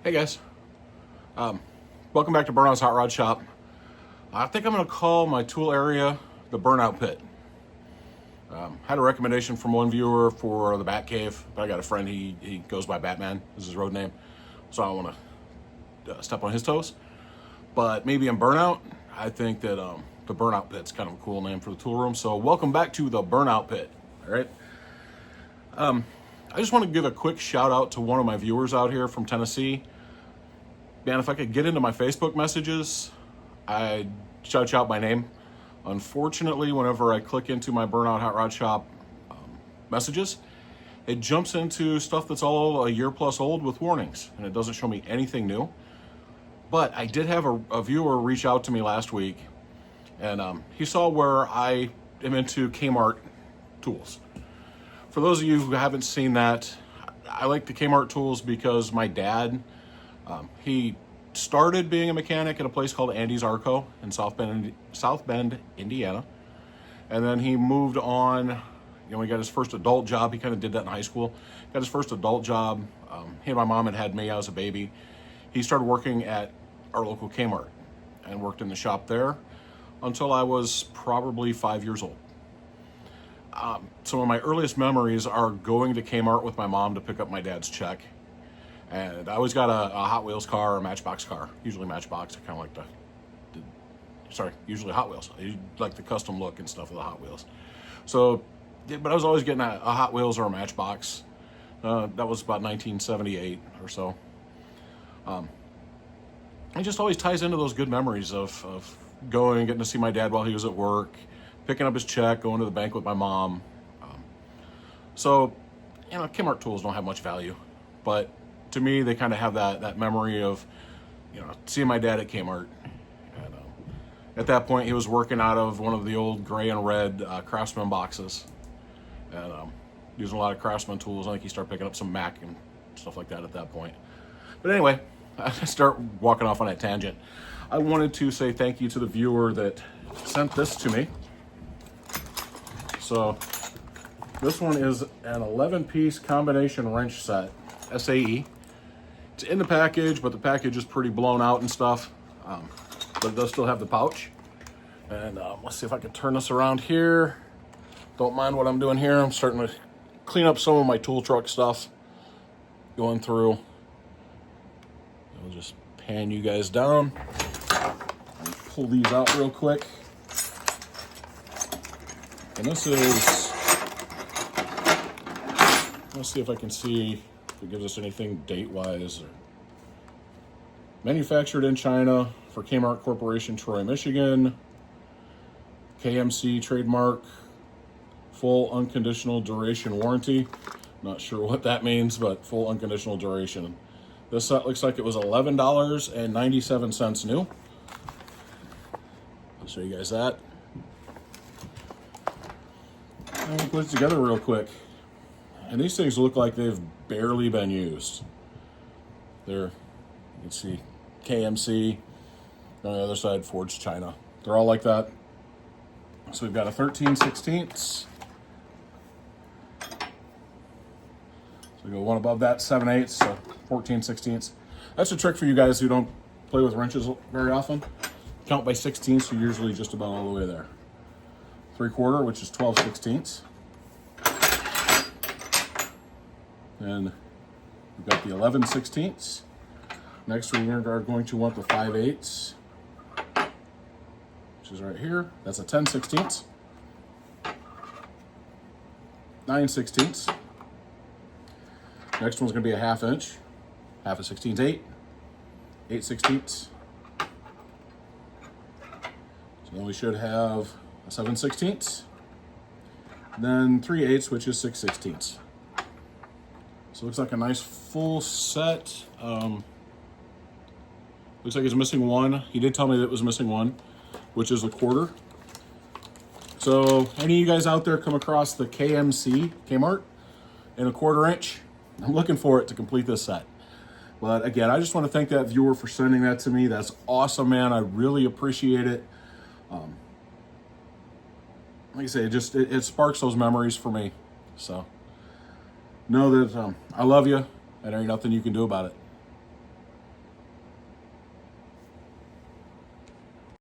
Hey guys, welcome back to Burnout's Hot Rod Shop. I think I'm going to call my tool area the Burnout Pit. Had a recommendation from one viewer for the Bat Cave, but I got a friend, he goes by Batman, is his road name, so I don't want to step on his toes. But maybe in Burnout, I think that the Burnout Pit's kind of a cool name for the tool room, so welcome back to the Burnout Pit, all right? I just want to give a quick shout out to one of my viewers out here from Tennessee. Man, if I could get into my Facebook messages, I'd shout you out by name. Unfortunately, whenever I click into my Burnout Hot Rod Shop messages, it jumps into stuff that's all a year plus old with warnings, and it doesn't show me anything new. But I did have a viewer reach out to me last week, and he saw where I am into K Mart tools. For those of you who haven't seen that, I like the K Mart tools because my dad, he started being a mechanic at a place called Andy's Arco in South Bend, Indiana. And then he moved on, he got his first adult job. He kind of did that in high school. Got his first adult job. He and my mom had me. I was a baby. He started working at our local K Mart and worked in the shop there until I was probably 5 years old. Some of my earliest memories are going to K Mart with my mom to pick up my dad's check. And I always got a Hot Wheels car or a Matchbox car, usually Matchbox. I kind of like usually Hot Wheels. I like the custom look and stuff of the Hot Wheels. So, but I was always getting a Hot Wheels or a Matchbox. That was about 1978 or so. It just always ties into those good memories of going, getting to see my dad while he was at work, picking up his check, going to the bank with my mom. So, K Mart tools don't have much value, but to me, they kind of have that memory of, seeing my dad at K Mart. And at that point, he was working out of one of the old gray and red Craftsman boxes, and using a lot of Craftsman tools. I think he started picking up some Mac and stuff like that at that point. But anyway, I start walking off on that tangent. I wanted to say thank you to the viewer that sent this to me. So this one is an 11-piece combination wrench set, SAE. It's in the package, but the package is pretty blown out and stuff. But it does still have the pouch. And let's see if I can turn this around here. Don't mind what I'm doing here. I'm starting to clean up some of my tool truck stuff. Going through. I'll just pan you guys down. And pull these out real quick. And this is, let's see if I can see if it gives us anything date-wise. Manufactured in China for K Mart Corporation, Troy, Michigan. KMC trademark, full unconditional duration warranty. Not sure what that means, but full unconditional duration. This set looks like it was $11.97 new. I'll show you guys that. And we'll put it together real quick. And these things look like they've barely been used. You can see KMC, on the other side, Forged China. They're all like that. So we've got a 13/16. So we go one above that, 7/8, so 14/16. That's a trick for you guys who don't play with wrenches very often. Count by 16, so you're usually just about all the way there. 3/4, which is 12/16. And we've got the 11/16. Next, we are going to want the 5/8, which is right here. That's a 10/16. 9/16. Next one's going to be a 1/2 inch. 1/2 of 16's 8. 8/16. So then we should have a 7/16. Then 3/8, which is 6/16. So it looks like a nice full set. Looks like it's missing one. He did tell me that it was missing one, which is a 1/4. So any of you guys out there come across the KMC, Kmart, in a 1/4 inch, I'm looking for it to complete this set. But again, I just want to thank that viewer for sending that to me. That's awesome, man. I really appreciate it. Like I say, it sparks those memories for me. So know that I love you, and there ain't nothing you can do about it.